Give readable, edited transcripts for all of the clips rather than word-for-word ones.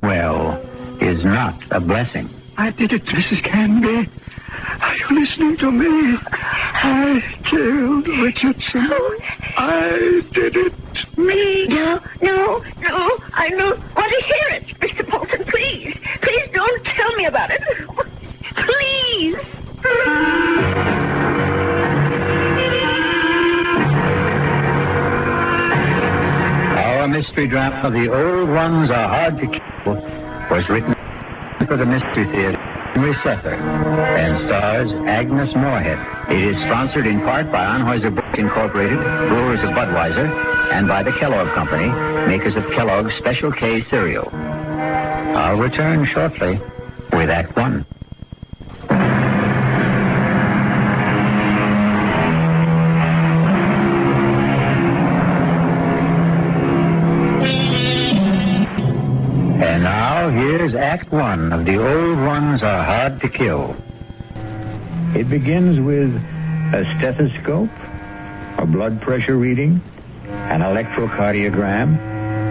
well, is not a blessing. I did it, Mrs. Canby. Are you listening to me? I killed Richardson. I did it. Me. No. I don't want to hear it. Mr. Paulson, please. Please don't tell me about it. Please. Our mystery drama, The Old Ones Are Hard to Kill, was written for the Mystery Theater and stars Agnes Moorehead. It is sponsored in part by Anheuser-Busch Incorporated, brewers of Budweiser, and by the Kellogg Company, makers of Kellogg's Special K cereal. I'll return shortly with Act One. And now, here's Act One of The Old Ones Are Hard to Kill. It begins with a stethoscope, a blood pressure reading, an electrocardiogram,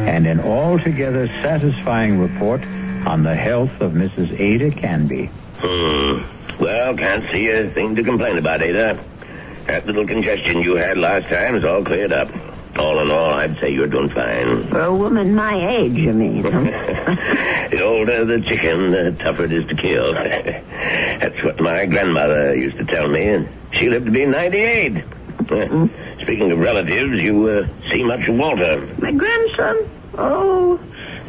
and an altogether satisfying report on the health of Mrs. Ada Canby. Well, can't see a thing to complain about, Ada. That little congestion you had last time is all cleared up. All in all, I'd say you're doing fine. For a woman my age, you mean? The older the chicken, the tougher it is to kill. That's what my grandmother used to tell me, and she lived to be 98. Speaking of relatives, you see much of Walter. My grandson? Oh,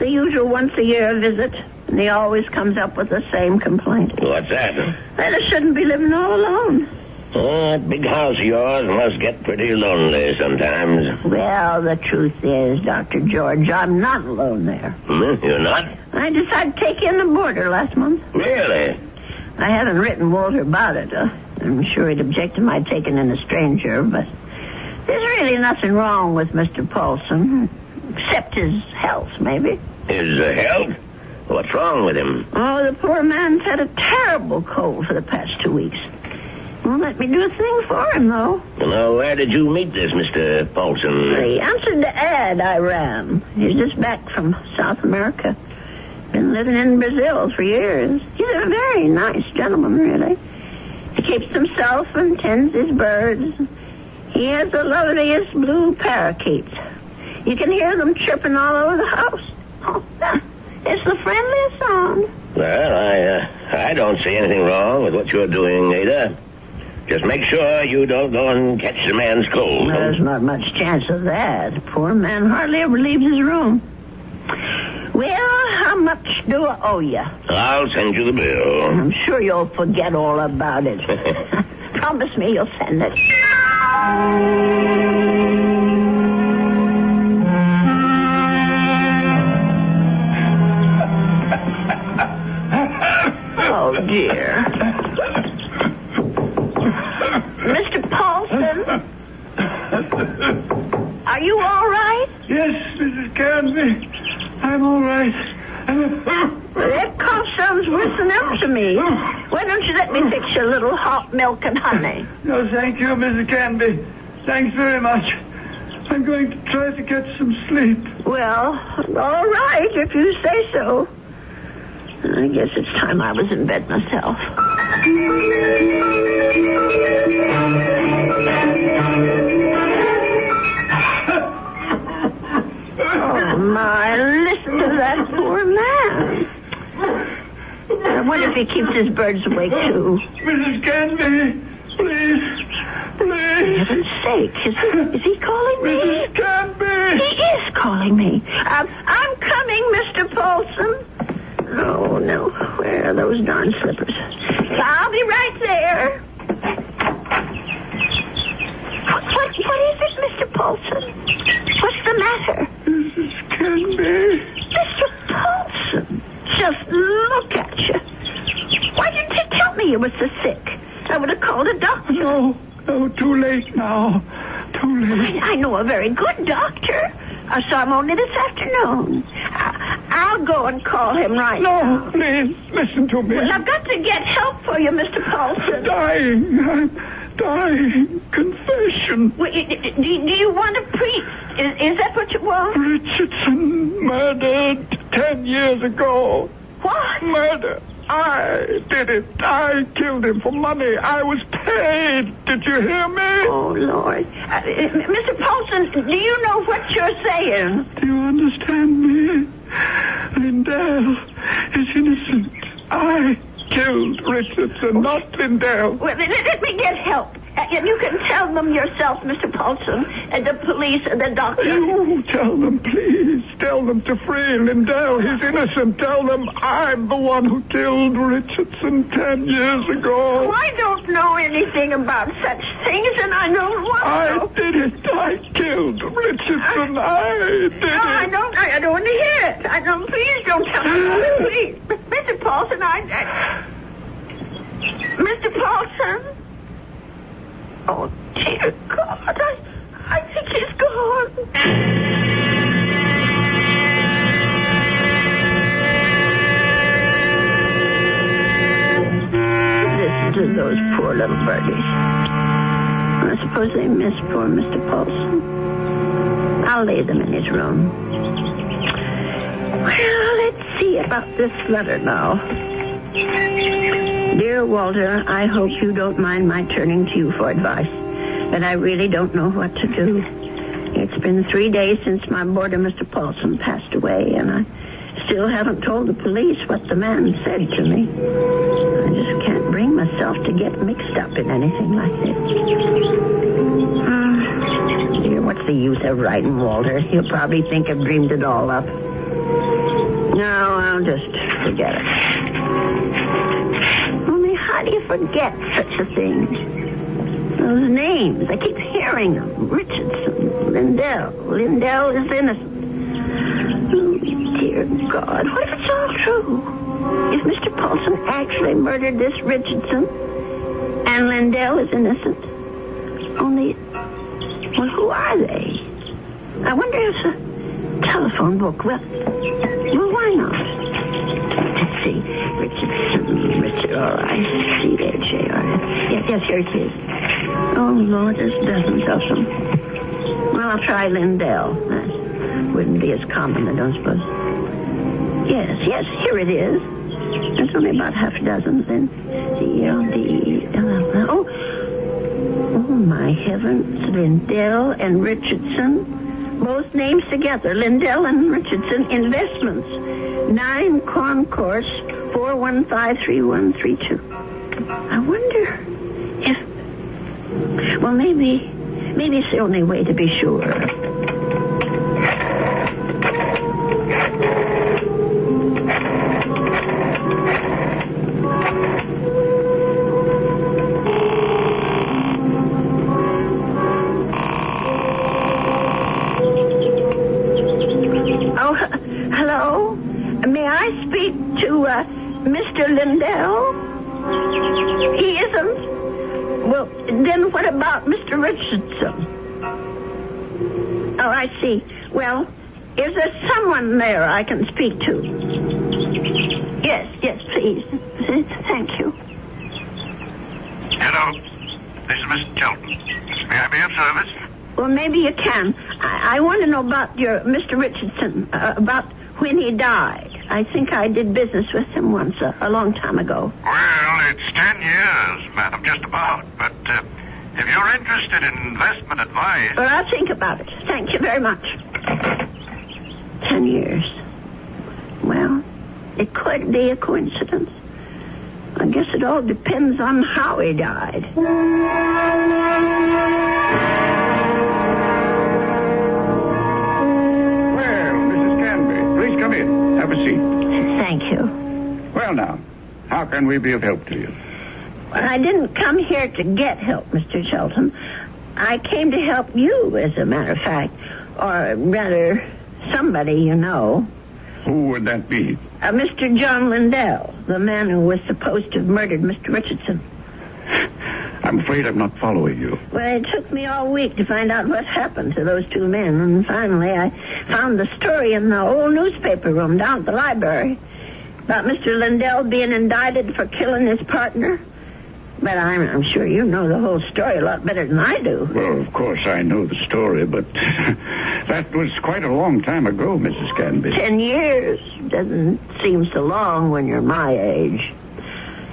the usual once-a-year visit. And he always comes up with the same complaint. What's that? That I shouldn't be living all alone. That big house of yours must get pretty lonely sometimes. Well, the truth is, Dr. George, I'm not alone there. You're not? I decided to take in the boarder last month. Really? I haven't written Walter about it. I'm sure he'd object to my taking in a stranger, but there's really nothing wrong with Mr. Paulson, except his health, maybe. His health? What's wrong with him? Oh, the poor man's had a terrible cold for the past 2 weeks. Won't let me do a thing for him, though. Now, where did you meet this Mr. Paulson? He answered the ad I ran. He's just back from South America. Been living in Brazil for years. He's a very nice gentleman, really. He keeps himself and tends his birds. He has the loveliest blue parakeets. You can hear them chirping all over the house. Oh, it's the friendliest sound. Well, I don't see anything wrong with what you're doing, Ada. Just make sure you don't go and catch the man's cold. Well, there's not much chance of that. The poor man hardly ever leaves his room. Well, how much do I owe you? I'll send you the bill. I'm sure you'll forget all about it. Promise me you'll send it. Oh, dear. Mr. Paulson? Are you all right? Yes, Mrs. Canby. I'm all right. That cough sounds worse than ever to me. Why don't you let me fix you a little hot milk and honey? No, thank you, Mrs. Canby. Thanks very much. I'm going to try to get some sleep. Well, all right, if you say so. I guess it's time I was in bed myself. Oh, my, listen to that poor man. I wonder if he keeps his birds awake, too. Mrs. Canby, please. For heaven's sake, is he calling me? Mrs. Canby! He is calling me. I'm coming, Mr. Paulson. Oh, no. Where are those darn slippers? I'll be right there. What is it, Mr. Paulson? What's the matter? Mrs. Canby. Mr. Paulson, just look at you. Why didn't you tell me you were so sick? I would have called a doctor. No, too late now. Too late. I know a very good doctor. I saw him only this afternoon. I'll go and call him right now. No, please, listen to me. Well, I've got to get help for you, Mr. Paulson. I'm dying. Confession. Well, do you want a priest? Is that what you want? Richardson murdered 10 years ago. What? Murder. I did it. I killed him for money. I was paid. Did you hear me? Oh, Lord. Mr. Paulson, do you know what you're saying? Do you understand me? Lindell is innocent. I killed Richardson, not Lindell. Well, let me get help. You can tell them yourself, Mr. Paulson, and the police and the doctor. You tell them, please. Tell them to free Lindell. He's innocent. Tell them I'm the one who killed Richardson 10 years ago. Oh, I don't know anything about such things, and I don't want to. I did it. I killed Richardson. I did it. I don't want to hear it. Please don't tell me. Please. Mr. Paulson, Mr. Paulson? Oh, dear God, I think he's gone. Listen to those poor little birdies. I suppose they miss poor Mr. Paulson. I'll lay them in his room. Well, let's see about this letter now. Dear Walter, I hope you don't mind my turning to you for advice, but I really don't know what to do. It's been 3 days since my boarder, Mr. Paulson, passed away, and I still haven't told the police what the man said to me. I just can't bring myself to get mixed up in anything like this. Dear, what's the use of writing Walter? He'll probably think I've dreamed it all up. No, I'll just forget it. How do you forget such a thing? Those names, I keep hearing them. Richardson, Lindell. Lindell is innocent. Oh, dear God, what if it's all true? If Mr. Paulson actually murdered this Richardson and Lindell is innocent? Only, well, who are they? I wonder if a telephone book, well, why not? Let's see. Richard, all right. C-H-A-R-S. Yes, here it is. Oh, Lord, there's dozens of them. Well, I'll try Lindell. That wouldn't be as common, I don't suppose. Yes, here it is. There's only about half a dozen, then. C-L-D-L-L. Oh, my heavens. Lindell and Richardson. Both names together. Lindell and Richardson Investments. 9 Concourse 4153132. I wonder if... Well, maybe it's the only way to be sure. Hello? May I speak to Mr. Lindell? He isn't? Well, then what about Mr. Richardson? Oh, I see. Well, is there someone there I can speak to? Yes, please. Thank you. Hello. This is Mr. Chelton. May I be of service? Well, maybe you can. I want to know about your Mr. Richardson, about when he died. I think I did business with him once, a long time ago. Well, it's 10 years, madam, just about. But if you're interested in investment advice... Well, I'll think about it. Thank you very much. 10 years. Well, it could be a coincidence. I guess it all depends on how he died. Come in. Have a seat. Thank you. Well, now, how can we be of help to you? Well, I didn't come here to get help, Mr. Shelton. I came to help you, as a matter of fact. Or rather, somebody you know. Who would that be? Mr. John Lindell, the man who was supposed to have murdered Mr. Richardson. I'm afraid I'm not following you. Well, it took me all week to find out what happened to those two men, and finally I found the story in the old newspaper room down at the library about Mr. Lindell being indicted for killing his partner. But I'm sure you know the whole story a lot better than I do. Well, of course I know the story, but that was quite a long time ago, Mrs. Canby. 10 years doesn't seem so long when you're my age.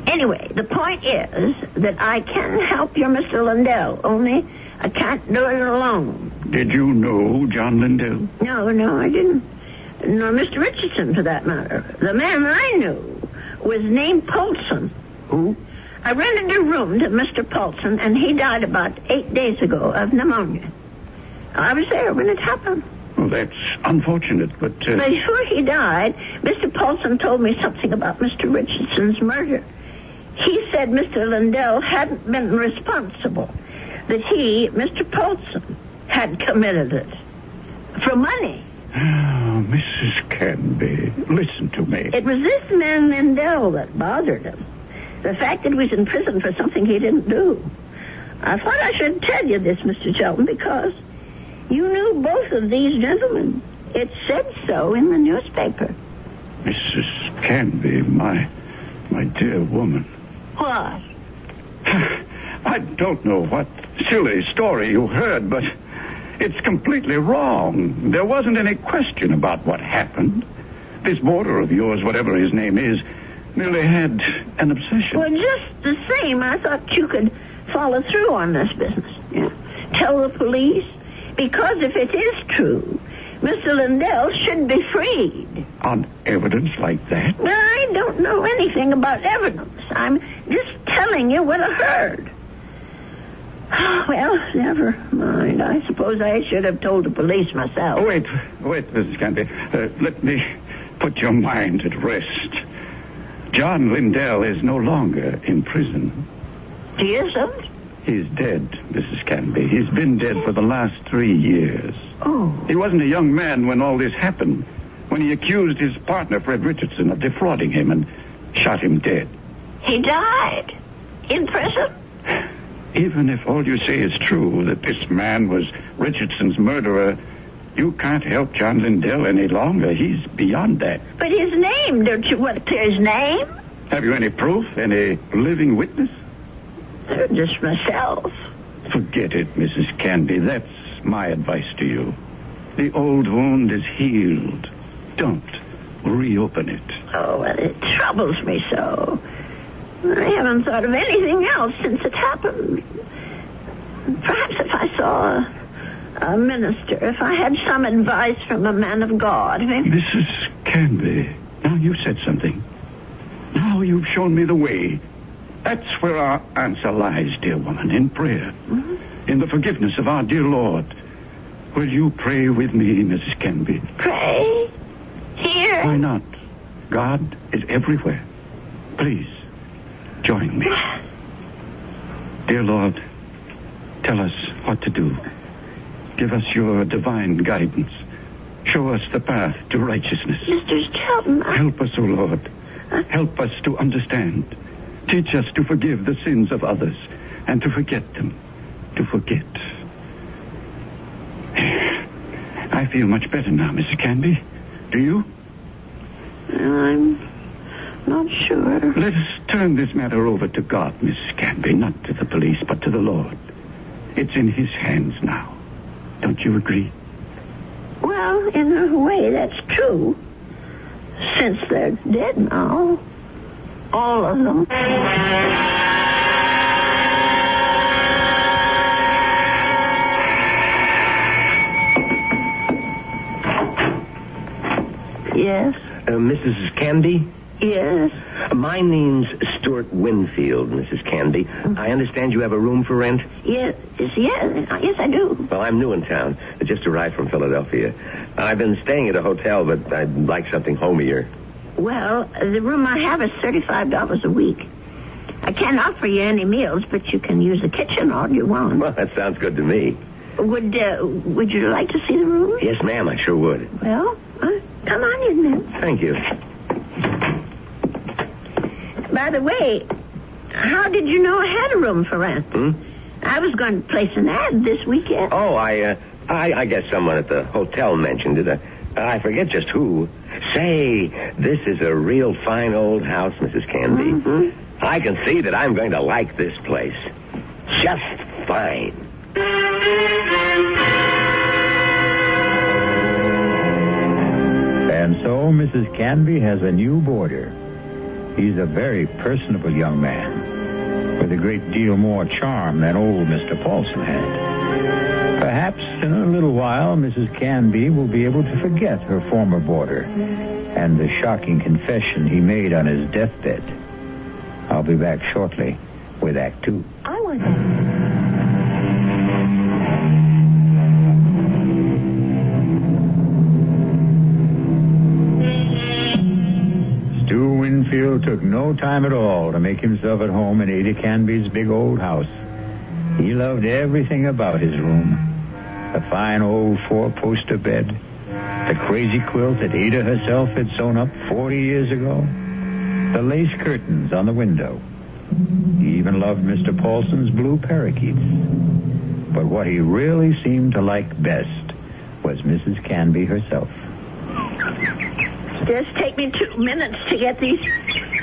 Anyway, the point is that I can help your Mr. Lindell, only I can't do it alone. Did you know John Lindell? No, I didn't. Nor Mr. Richardson, for that matter. The man I knew was named Paulson. Who? I rented a room to Mr. Paulson, and he died about 8 days ago of pneumonia. I was there when it happened. Well, that's unfortunate, but... Before he died, Mr. Paulson told me something about Mr. Richardson's murder. He said Mr. Lindell hadn't been responsible, that he, Mr. Paulson, had committed it. For money. Oh, Mrs. Canby, listen to me. It was this man Lindell that bothered him. The fact that he was in prison for something he didn't do. I thought I should tell you this, Mr. Shelton, because you knew both of these gentlemen. It said so in the newspaper. Mrs. Canby, my dear woman. What? I don't know what silly story you heard, but it's completely wrong. There wasn't any question about what happened. This boarder of yours, whatever his name is, merely had an obsession. Well, just the same, I thought you could follow through on this business. Yeah. Tell the police. Because if it is true, Mr. Lindell should be freed. On evidence like that? I don't know anything about evidence. I'm just telling you what I heard. Well, never mind. I suppose I should have told the police myself. Oh, wait, Mrs. Canby. Let me put your mind at rest. John Lindell is no longer in prison. He isn't? He's dead, Mrs. Canby. He's been dead for the last 3 years. Oh. He wasn't a young man when all this happened, when he accused his partner, Fred Richardson, of defrauding him and shot him dead. He died? In prison? Even if all you say is true, that this man was Richardson's murderer, you can't help John Lindell any longer. He's beyond that. But his name, don't you want to clear his name? Have you any proof? Any living witness? Just myself. Forget it, Mrs. Canby. That's my advice to you. The old wound is healed. Don't reopen it. Oh, well, it troubles me so. I haven't thought of anything else since it happened. Perhaps if I saw a minister, if I had some advice from a man of God. Mrs. Canby, now you said something. Now you've shown me the way. That's where our answer lies, dear woman, in prayer. Mm-hmm. In the forgiveness of our dear Lord. Will you pray with me, Mrs. Canby? Pray? Here? Why not? God is everywhere. Please, join me. Dear Lord, tell us what to do. Give us your divine guidance. Show us the path to righteousness. Mr. Shelton, Help us, O Lord. Help us to understand. Teach us to forgive the sins of others and to forget them. To forget. I feel much better now, Mrs. Canby. Do you? I'm not sure. Let us turn this matter over to God, Mrs. Canby. Not to the police, but to the Lord. It's in His hands now. Don't you agree? Well, in a way, that's true. Since they're dead now. All of them. Yes? Mrs. Canby? Yes? My name's Stuart Winfield, Mrs. Canby. I understand you have a room for rent? Yes, I do. Well, I'm new in town. I just arrived from Philadelphia. I've been staying at a hotel, but I'd like something homier. Well, the room I have is $35 a week. I can't offer you any meals, but you can use the kitchen all you want. Well, that sounds good to me. Would you like to see the room? Yes, ma'am, I sure would. Well, come on in then. Thank you. By the way, how did you know I had a room for rent? I was going to place an ad this weekend. Oh, I guess someone at the hotel mentioned it. I forget just who. Say, this is a real fine old house, Mrs. Canby. Mm-hmm. I can see that I'm going to like this place just fine. And so Mrs. Canby has a new boarder. He's a very personable young man, with a great deal more charm than old Mr. Paulson had. Perhaps in a little while, Mrs. Canby will be able to forget her former boarder and the shocking confession he made on his deathbed. I'll be back shortly with Act 2. I want that. Stu Winfield took no time at all to make himself at home in Ada Canby's big old house. He loved everything about his room. The fine old four-poster bed, the crazy quilt that Ada herself had sewn up 40 years ago, the lace curtains on the window. He even loved Mr. Paulson's blue parakeets. But what he really seemed to like best was Mrs. Canby herself. Just take me 2 minutes to get these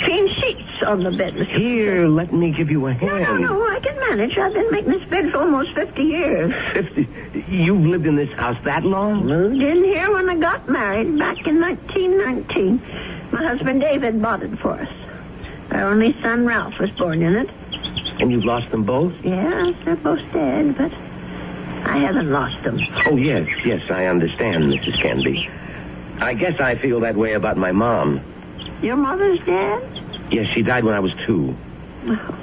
clean sheets on the bed, Mr. Here, let me give you a hand. No, I can manage. I've been making this bed for almost 50 years. 50? You've lived in this house that long? Moved in here when I got married back in 1919. My husband David bought it for us. Our only son Ralph was born in it. And you've lost them both? Yes, they're both dead, but I haven't lost them. Oh, yes, I understand, Mrs. Canby. I guess I feel that way about my mom. Your mother's dead? Yes, she died when I was 2. Oh.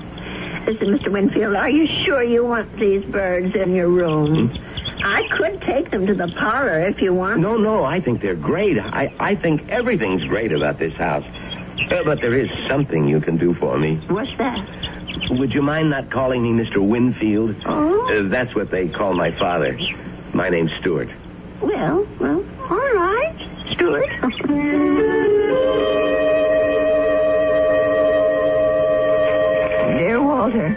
Listen, Mr. Winfield, are you sure you want these birds in your room? I could take them to the parlor if you want. No, I think they're great. I think everything's great about this house. But there is something you can do for me. What's that? Would you mind not calling me Mr. Winfield? Oh? That's what they call my father. My name's Stuart. Well, all right, Stuart. Dear Walter,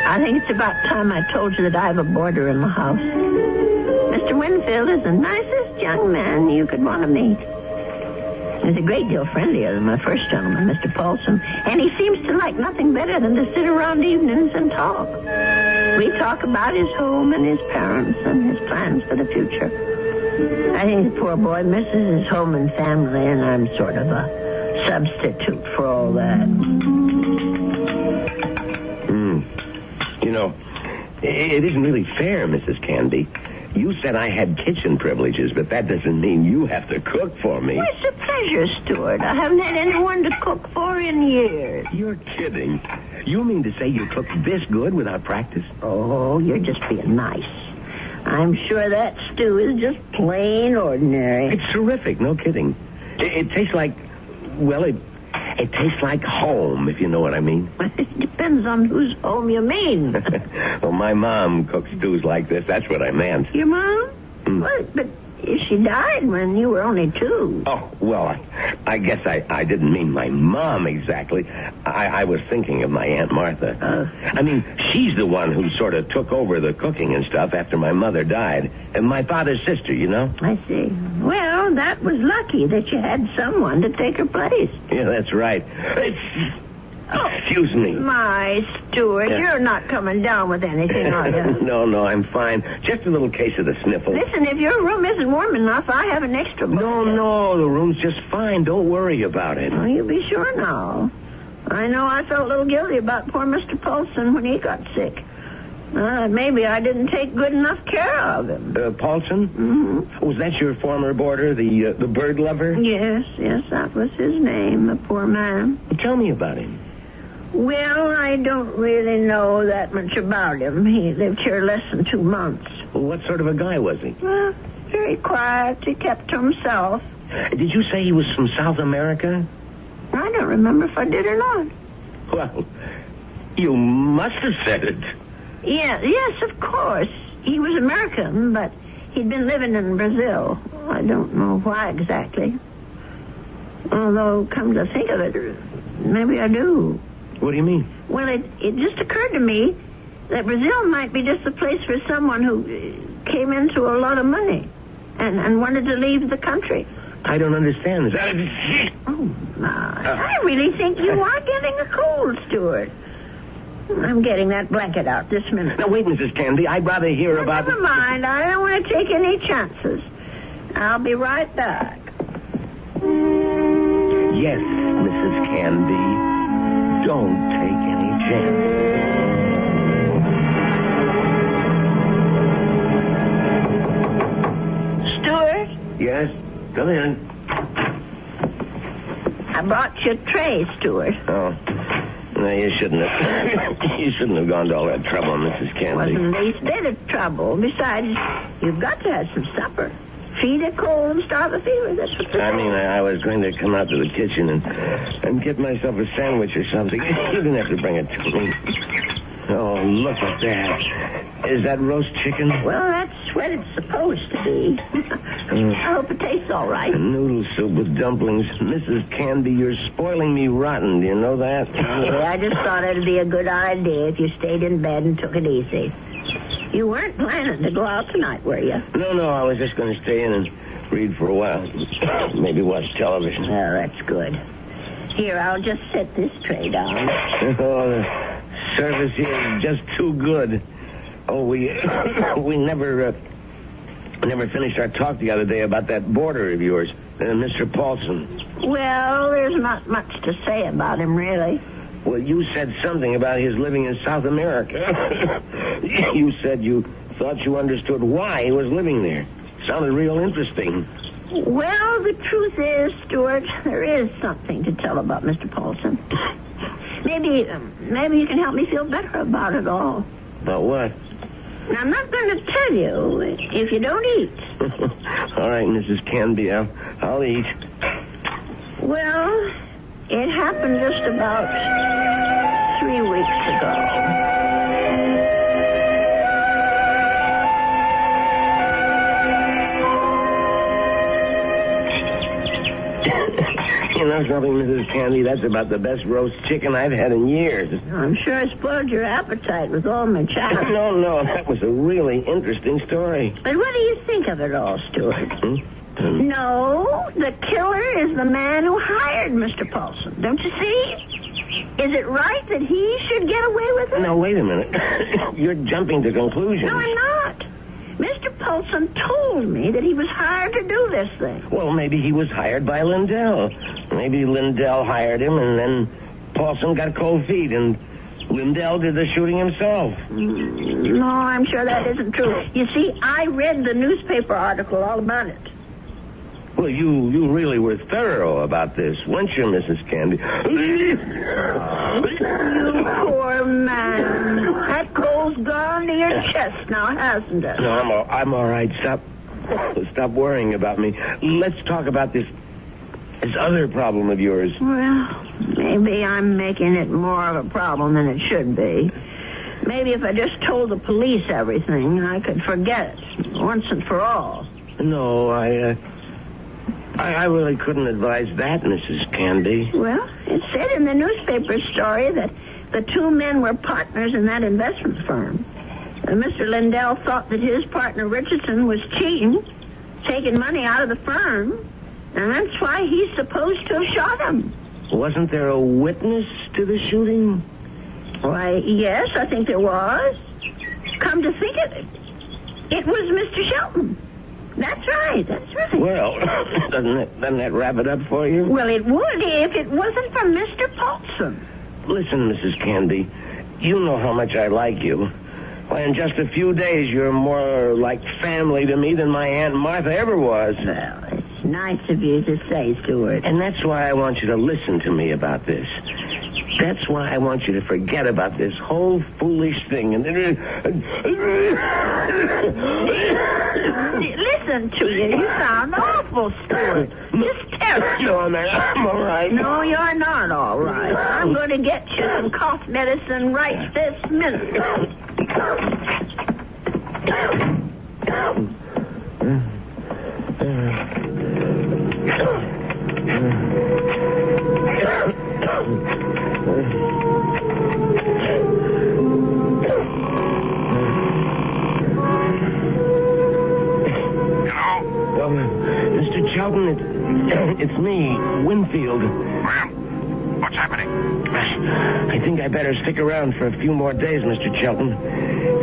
I think it's about time I told you that I have a boarder in the house. Mr. Winfield is the nicest young man you could want to meet. He's a great deal friendlier than my first gentleman, Mr. Paulson, and he seems to like nothing better than to sit around evenings and talk. We talk about his home and his parents and his plans for the future. I think the poor boy misses his home and family, and I'm sort of a substitute for all that. You know, it isn't really fair, Mrs. Canby. You said I had kitchen privileges, but that doesn't mean you have to cook for me. Well, it's a pleasure, Stuart. I haven't had anyone to cook for in years. You're kidding. You mean to say you cook this good without practice? Oh, you're just being nice. I'm sure that stew is just plain ordinary. It's terrific, no kidding. It tastes like, well, it tastes like home, if you know what I mean. It depends on whose home you mean. Well, my mom cooks stews like this. That's what I meant. Your mom? Well, but she died when you were only 2. Oh, well, I guess I didn't mean my mom exactly. I was thinking of my Aunt Martha. I mean, she's the one who sort of took over the cooking and stuff after my mother died. And my father's sister, you know? I see. Well, that was lucky that you had someone to take her place. Yeah, that's right. Excuse me. My Stuart, you're not coming down with anything, are you? No, I'm fine. Just a little case of the sniffles. Listen, if your room isn't warm enough, I have an extra book. No, the room's just fine. Don't worry about it. Oh, you be sure now. I know I felt a little guilty about poor Mr. Paulson when he got sick. Maybe I didn't take good enough care of him. Paulson? Mm-hmm. Was that your former boarder, the bird lover? Yes, that was his name, the poor man. Tell me about him. Well, I don't really know that much about him. He lived here less than 2 months. Well, what sort of a guy was he? Well, very quiet. He kept to himself. Did you say he was from South America? I don't remember if I did or not. Well, you must have said it. Yes, of course. He was American, but he'd been living in Brazil. I don't know why exactly. Although, come to think of it, maybe I do. What do you mean? Well, it just occurred to me that Brazil might be just the place for someone who came into a lot of money and wanted to leave the country. I don't understand. Is that Oh, my. I really think you are getting a cold, Stuart. I'm getting that blanket out this minute. Now, wait, Mrs. Candy. I'd rather hear about... Never mind. I don't want to take any chances. I'll be right back. Yes, Mrs. Candy. Don't take any chances. Stuart, Yes? Come in. I brought you a tray, Stuart. Oh. No, you shouldn't have. You shouldn't have gone to all that trouble, Mrs. Candy. Wasn't the least bit of trouble. Besides, you've got to have some supper. Feed a cold and starve a fever. That's what I mean, I was going to come out to the kitchen and get myself a sandwich or something. You didn't have to bring it to me. Oh, look at that. Is that roast chicken? Well, that's what it's supposed to be. I hope it tastes all right. Noodle soup with dumplings. Mrs. Candy, you're spoiling me rotten. Do you know that? Yeah, I just thought it'd be a good idea if you stayed in bed and took it easy. You weren't planning to go out tonight, were you? No, I was just going to stay in and read for a while. Maybe watch television. Oh, that's good. Here, I'll just set this tray down. Oh, the service here is just too good. Oh, we never finished our talk the other day about that boarder of yours, Mr. Paulson. Well, there's not much to say about him, really. Well, you said something about his living in South America. You said you thought you understood why he was living there. Sounded real interesting. Well, the truth is, Stuart, there is something to tell about Mr. Paulson. Maybe you can help me feel better about it all. About what? Now, I'm not going to tell you if you don't eat. All right, Mrs. Canby, I'll eat. Well, it happened just about 3 weeks ago. You know something, Mrs. Candy? That's about the best roast chicken I've had in years. I'm sure I spoiled your appetite with all my chatter. No, that was a really interesting story. But what do you think of it all, Stuart? No, the killer is the man who hired Mr. Paulson. Don't you see? Is it right that he should get away with it? No, wait a minute. You're jumping to conclusions. No, I'm not. Mr. Paulson told me that he was hired to do this thing. Well, maybe he was hired by Lindell. Maybe Lindell hired him, and then Paulson got cold feet, and Lindell did the shooting himself. No, I'm sure that isn't true. You see, I read the newspaper article all about it. Well, you really were thorough about this, weren't you, Mrs. Candy? You poor man. That cold's gone to your chest now, hasn't it? No, I'm all right. Stop worrying about me. Let's talk about this other problem of yours. Well, maybe I'm making it more of a problem than it should be. Maybe if I just told the police everything, I could forget it once and for all. No, I really couldn't advise that, Mrs. Candy. Well, it said in the newspaper story that the two men were partners in that investment firm. Mr. Lindell thought that his partner Richardson was cheating, taking money out of the firm, and that's why he's supposed to have shot him. Wasn't there a witness to the shooting? Why, yes, I think there was. Come to think of it, it was Mr. Shelton. That's right. Well, doesn't that wrap it up for you? Well, it would if it wasn't for Mr. Paulson. Listen, Mrs. Candy, you know how much I like you. Why, in just a few days, you're more like family to me than my Aunt Martha ever was. Well, it's nice of you to say, Stuart. And that's why I want you to listen to me about this. That's why I want you to forget about this whole foolish thing. And listen to you. You sound awful, Stuart. Just terrible. No, I'm all right. No, you're not all right. I'm going to get you some cough medicine right this minute. Mr. Chelton, it's me, Winfield. Well, What's happening? I think I better stick around for a few more days, Mr. Chelton.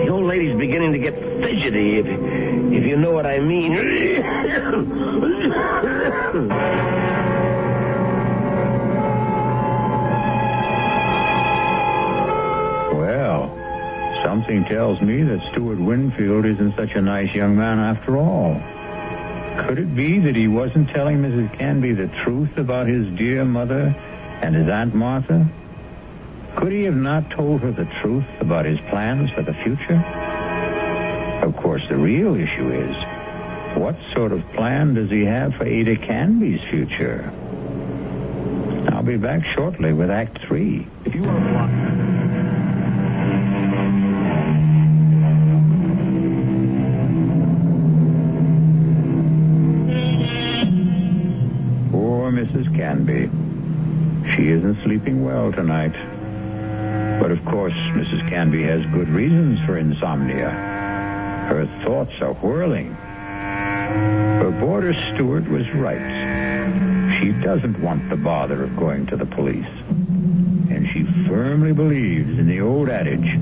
The old lady's beginning to get fidgety, if you know what I mean. Well, something tells me that Stuart Winfield isn't such a nice young man after all. Could it be that he wasn't telling Mrs. Canby the truth about his dear mother and his Aunt Martha? Could he have not told her the truth about his plans for the future? Of course, the real issue is, what sort of plan does he have for Ada Canby's future? I'll be back shortly with Act 3. If you want to watch... Mrs. Canby. She isn't sleeping well tonight. But of course, Mrs. Canby has good reasons for insomnia. Her thoughts are whirling. Her boarder Stuart was right. She doesn't want the bother of going to the police. And she firmly believes in the old adage,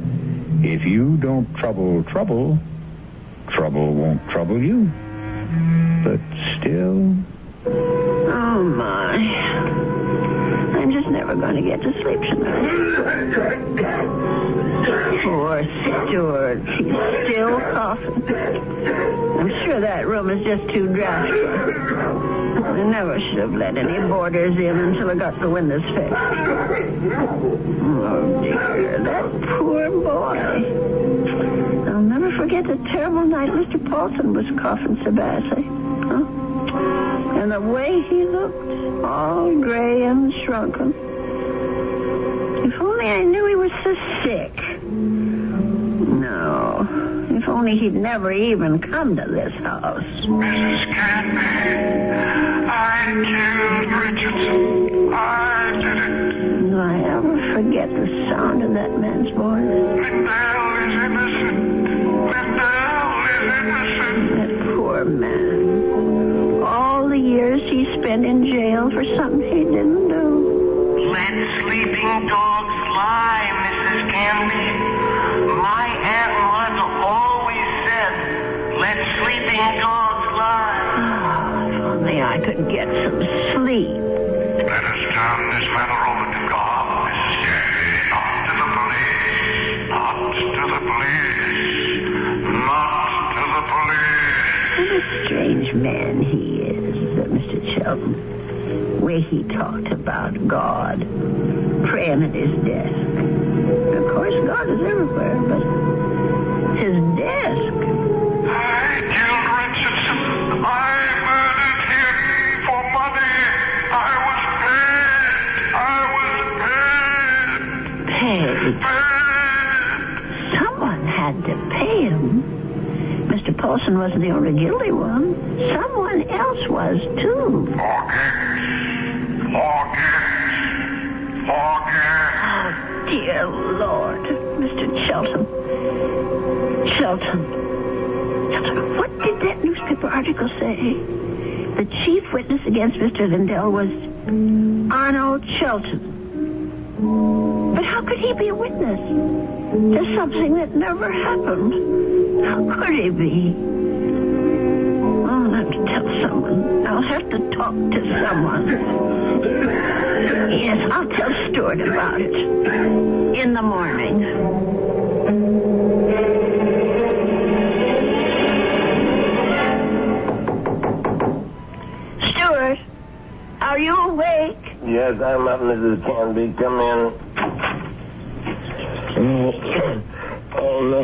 if you don't trouble trouble, trouble won't trouble you. But still... Oh, my. I'm just never going to get to sleep tonight. Poor Stuart. He's still coughing. I'm sure that room is just too drafty. I never should have let any boarders in until I got the windows fixed. Oh, dear. That poor boy. I'll never forget the terrible night Mr. Paulson was coughing so badly. Huh? And the way he looked, all gray and shrunken. If only I knew he was so sick. No, if only he'd never even come to this house. Mrs. Canby, I killed Richardson. I did it. Do I ever forget the sound of that man's voice? Lindell is innocent. Lindell is innocent. That poor man. All the years he spent in jail for something he didn't do. Let sleeping dogs lie, Mrs. Canby. My Aunt Martha always said, let sleeping dogs lie. Oh, if only I could get some sleep. Let us turn this matter over to God, Mrs. Canby. Not to the police. Not to the police. Not to the police. What a strange man he is, Mr. Chelton. The way he talked about God, praying at his desk. Of course, God is everywhere, but his desk. I killed Richardson. I murdered him for money. I was paid. Paid? Paid. Someone had to pay him. Mr. Paulson wasn't the only guilty one. Someone else was, too. Forget. Oh, dear Lord. Mr. Chelton. Chelton, what did that newspaper article say? The chief witness against Mr. Lindell was Arnold Chelton. But how could he be a witness to something that never happened? How could he be? I'll have to tell someone. I'll have to talk to someone. Yes, I'll tell Stuart about it. In the morning. Stuart, are you awake? Yes, I'm up, Mrs. Canby. Come in. Oh, no.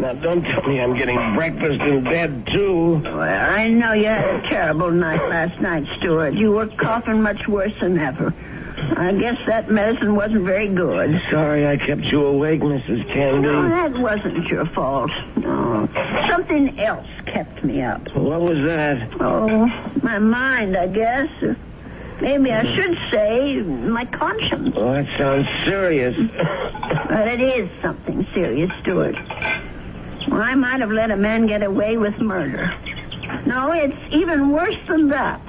Now, don't tell me I'm getting breakfast in bed, too. Well, I know you had a terrible night last night, Stuart. You were coughing much worse than ever. I guess that medicine wasn't very good. Sorry I kept you awake, Mrs. Canby. No, that wasn't your fault. No. Something else kept me up. What was that? Oh, my mind, I guess. Maybe I should say my conscience. Oh, that sounds serious. But it is something serious, Stuart. Well, I might have let a man get away with murder. No, it's even worse than that.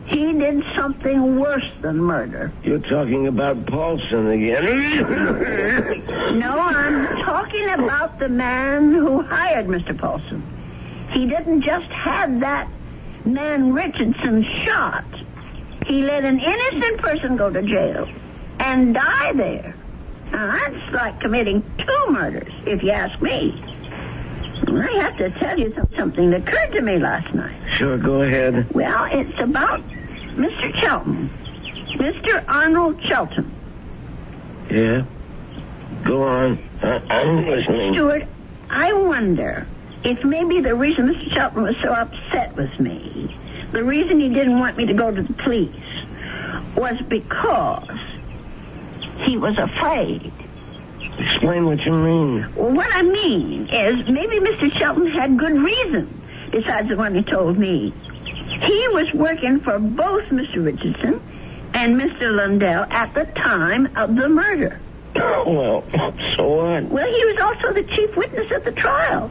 He did something worse than murder. You're talking about Paulson again. No, I'm talking about the man who hired Mr. Paulson. He didn't just have that man Richardson shot. He let an innocent person go to jail and die there. Now, that's like committing 2 murders, if you ask me. I have to tell you something that occurred to me last night. Sure, go ahead. Well, it's about Mr. Chelton. Mr. Arnold Chelton. Yeah? Go on. I'm listening. Stuart, I wonder if maybe the reason Mr. Chelton was so upset with me, the reason he didn't want me to go to the police, was because he was afraid. Explain what you mean. Well, what I mean is maybe Mr. Shelton had good reason, besides the one he told me. He was working for both Mr. Richardson and Mr. Lundell at the time of the murder. Well, so what? Well, he was also the chief witness at the trial.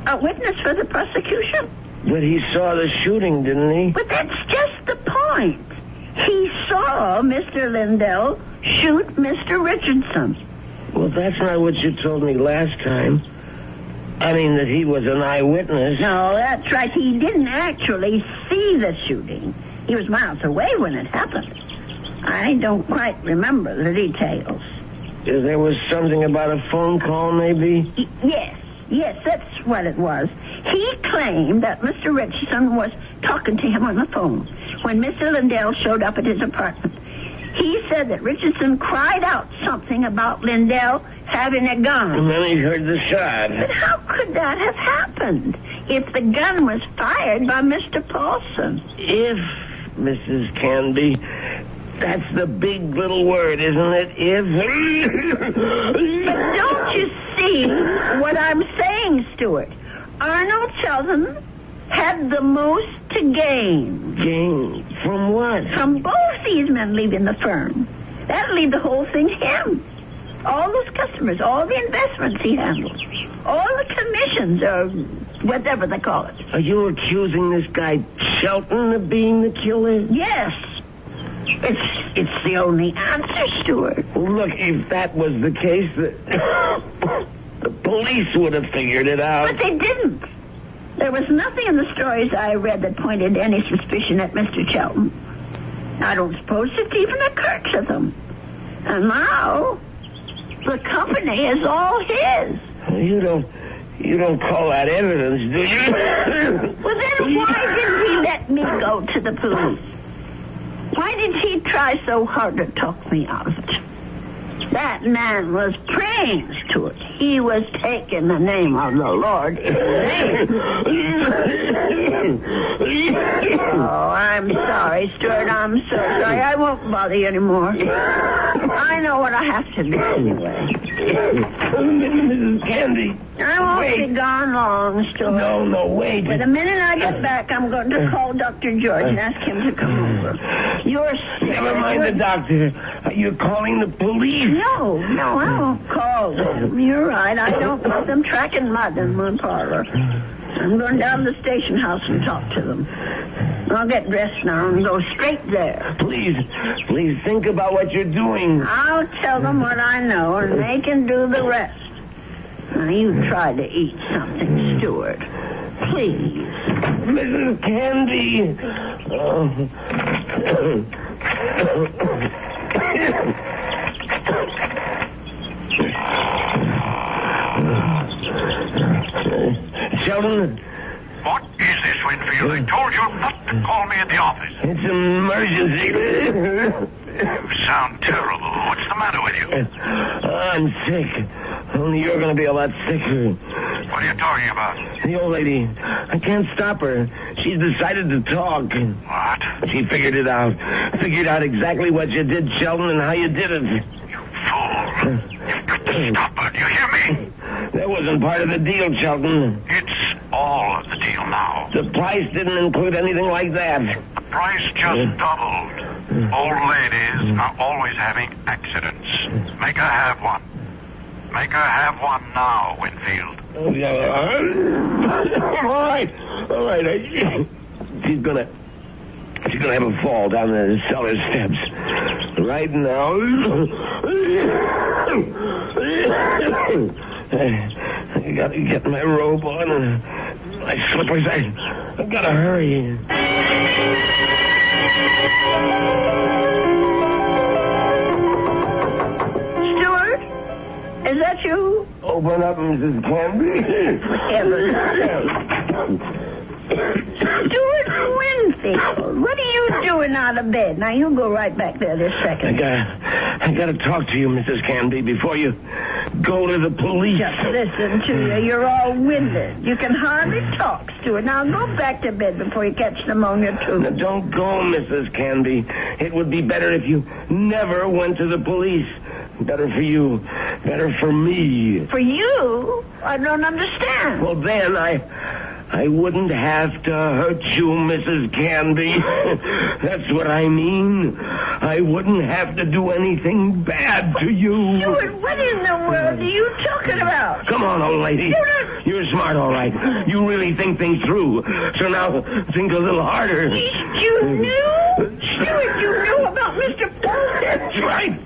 A witness for the prosecution. But he saw the shooting, didn't he? But that's just the point. He saw Mr. Lundell shoot Mr. Richardson. Well, that's not what you told me last time. I mean that he was an eyewitness. No, that's right. He didn't actually see the shooting. He was miles away when it happened. I don't quite remember the details. There was something about a phone call, maybe? Yes, that's what it was. He claimed that Mr. Richardson was talking to him on the phone when Mr. Lundell showed up at his apartment. He said that Richardson cried out something about Lundell having a gun. And then he heard the shot. But how could that have happened if the gun was fired by Mr. Paulson? If, Mrs. Canby, that's the big little word, isn't it? If. But don't you see what I'm saying, Stuart? Arnold Sheldon had the most to gain. Gain? From what? From both these men leaving the firm. That'll leave the whole thing to him. All those customers, all the investments he handles, all the commissions, or whatever they call it. Are you accusing this guy Shelton of being the killer? Yes. It's the only answer, Stuart. Well, look, if that was the case, the police would have figured it out. But they didn't. There was nothing in the stories I read that pointed any suspicion at Mr. Shelton. I don't suppose it even occurred to them. And now, the company is all his. You don't call that evidence, do you? Well, then why didn't he let me go to the police? Why did he try so hard to talk me out of it? That man was praying to it. He was taking the name of the Lord in vain. Oh, I'm sorry, Stuart. I'm so sorry. I won't bother you anymore. I know what I have to do anyway. Mrs. Candy. I won't be gone long, Stuart. No, wait. But the minute I get back, I'm going to call Dr. George and ask him to come over. You're sick. Never mind the doctor. You're calling the police. No, I won't call them. You're right. I don't want them tracking mud in my parlor. I'm going down to the station house and talk to them. I'll get dressed now and go straight there. Please think about what you're doing. I'll tell them what I know, and they can do the rest. Now, you try to eat something, Stuart. Please. Mrs. Candy. Sheldon? What is this, Winfield? I told you not to call me at the office. It's an emergency. You sound terrible. What's the matter with you? I'm sick. Only you're going to be a lot sicker. What are you talking about? The old lady. I can't stop her. She's decided to talk. What? She figured it out. Figured out exactly what you did, Sheldon, and how you did it. You fool. You've got to stop her. Do you hear me? That wasn't part of the deal, Sheldon. It's all of the deal now. The price didn't include anything like that. The price just doubled. Old ladies are always having accidents. Make her have one. Make her have one now, Winfield. All right. She's going to have a fall down the cellar steps. Right now. I got to get my robe on and my slippers. I got to hurry. Stuart? Is that you? Open up, Mrs. Canby. Stuart Winfield, what are you doing out of bed? Now, you go right back there this second. I got to talk to you, Mrs. Canby, before you go to the police. Just listen to you. You're all winded. You can hardly talk, Stuart. Now, go back to bed before you catch pneumonia, too. Now, don't go, Mrs. Canby. It would be better if you never went to the police. Better for you. Better for me. For you? I don't understand. Well, then I wouldn't have to hurt you, Mrs. Canby. That's what I mean. I wouldn't have to do anything bad to you. Stuart, what in the world are you talking about? Come on, old lady. You're smart, all right. You really think things through. So now, think a little harder. You knew? Stuart, you knew about Mr. Paul? That's right.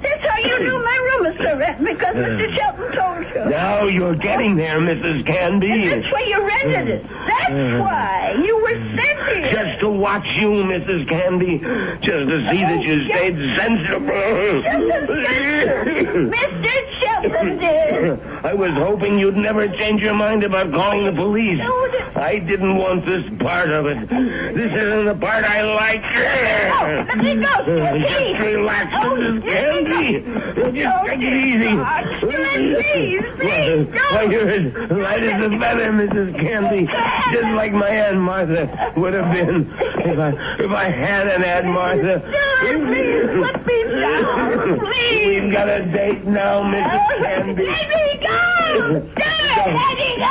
That's how you knew my room was so rent, because Mr. Shelton told you. Now you're getting there, Mrs. Canby. And that's why you rented it. That's why you were sent here. Just to watch you, Mrs. Canby. Just to see that you stayed sensible. Mr. Shelton did. I was hoping you'd never change your mind about calling the police. I didn't want this part of it. This isn't the part I like. Let me go, Stuart. Just relax, Mrs. Canby. Just take it easy. Please, Why, you're as light as a feather, Mrs. Canby. Just like my Aunt Martha would have been if I had an Aunt Martha. Please, let me down, please. We've got a date now, Mrs. Canby. Let me go. Let me go.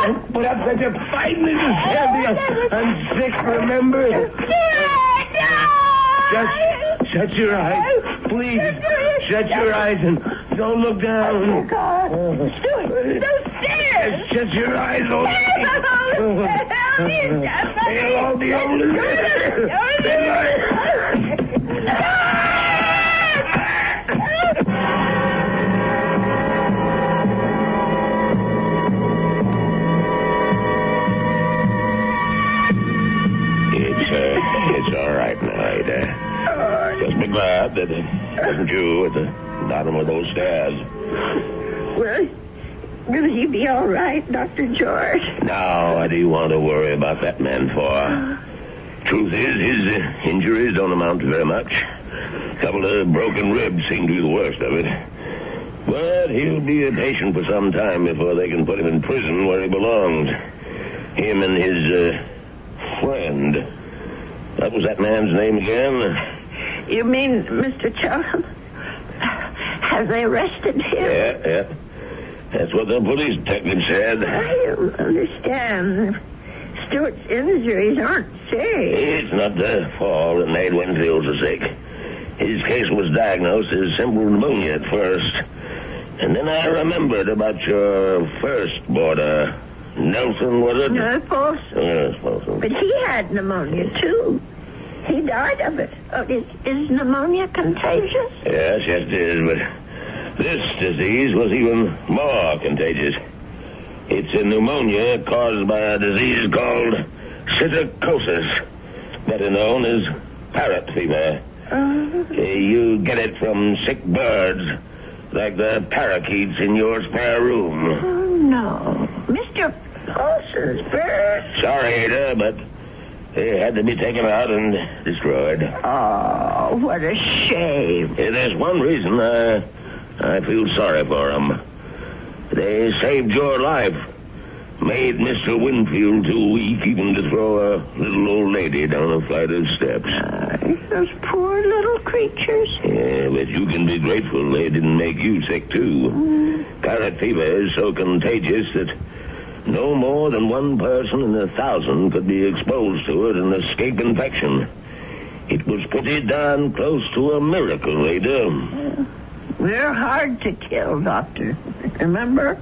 Don't put up such a fight, Mrs. Canby. I'm sick, remember? Just shut your eyes. Please, shut your eyes and don't look down. Oh, God. Stuart, those stairs. Just shut your eyes, old lady. They'll all be over. It's all right now, Ada. Just be glad that it wasn't you at the bottom of those stairs. Well, will he be all right, Dr. George? Now, what do you want to worry about that man for? Truth is, his injuries don't amount to very much. A couple of broken ribs seem to be the worst of it. But he'll be a patient for some time before they can put him in prison where he belongs. Him and his friend. What was that man's name again? You mean Mr. Chelton? Have they arrested him? Yeah. That's what the police detective said. I don't understand. Stuart's injuries aren't serious. It's not the fall that made Winfield so sick. His case was diagnosed as simple pneumonia at first. And then I remembered about your first boarder. Nelson, was it? No, Paulson. Yes, Paulson. But he had pneumonia, too. He died of it. Oh, is pneumonia contagious? Yes, it is, but this disease was even more contagious. It's a pneumonia caused by a disease called psittacosis, better known as parrot fever. You get it from sick birds, like the parakeets in your spare room. Oh, no. Mr. Paulson's bird. Sorry, Ada, but they had to be taken out and destroyed. Oh, what a shame. There's one reason I feel sorry for them. They saved your life. Made Mr. Winfield too weak even to throw a little old lady down a flight of steps. Those poor little creatures. Yeah, but you can be grateful they didn't make you sick, too. Parrot fever is so contagious that no more than one person in 1,000 could be exposed to it and escape infection. It was pretty darn close to a miracle, Ada. They're hard to kill, Doctor. Remember?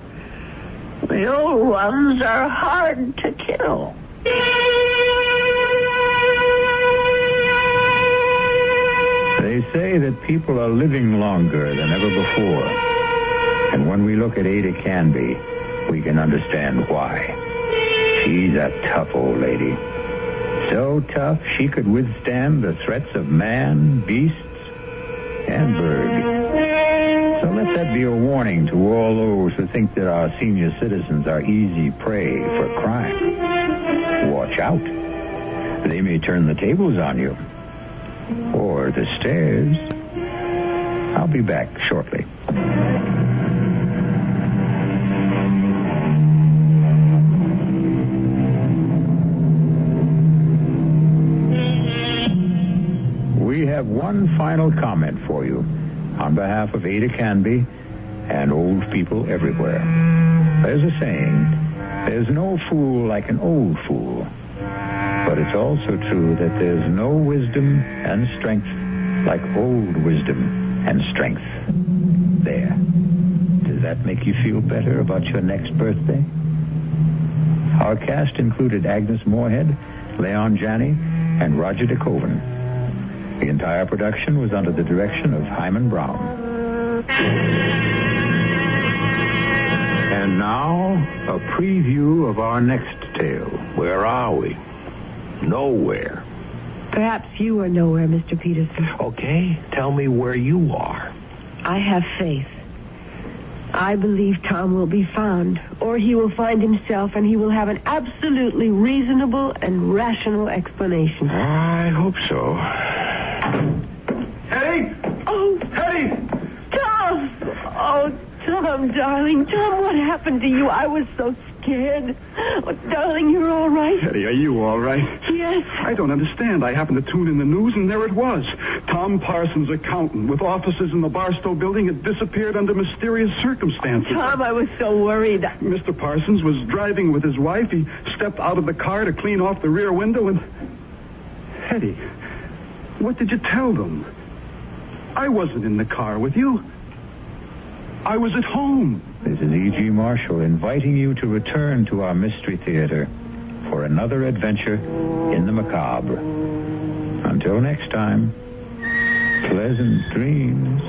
The old ones are hard to kill. say that people are living longer than ever before. And when we look at Ada Canby, we can understand why. She's a tough old lady. So tough she could withstand the threats of man, beasts, and bird. So let that be a warning to all those who think that our senior citizens are easy prey for crime. Watch out. They may turn the tables on you. Or the stairs. I'll be back shortly. We have one final comment for you on behalf of Ada Canby and old people everywhere. There's a saying, there's no fool like an old fool. But it's also true that there's no wisdom and strength like old wisdom and strength. There. Does that make you feel better about your next birthday? Our cast included Agnes Moorehead, Leon Janney, and Roger DeKoven. The entire production was under the direction of Hyman Brown. And now, a preview of our next tale. Where are we? Nowhere. Perhaps you are nowhere, Mr. Peterson. Okay, tell me where you are. I have faith. I believe Tom will be found, or he will find himself, and he will have an absolutely reasonable and rational explanation. I hope so. Hetty! Oh, Hetty! Tom! Oh, Tom, darling. Tom, what happened to you? I was so scared. Oh, darling, you're all right? Hetty, are you all right? Yes. I don't understand. I happened to tune in the news, and there it was. Tom Parsons, accountant, with offices in the Barstow building, had disappeared under mysterious circumstances. Tom, I was so worried. Mr. Parsons was driving with his wife. He stepped out of the car to clean off the rear window, and... Hetty, what did you tell them? I wasn't in the car with you. I was at home. This is E.G. Marshall inviting you to return to our Mystery Theater for another adventure in the macabre. Until next time, pleasant dreams.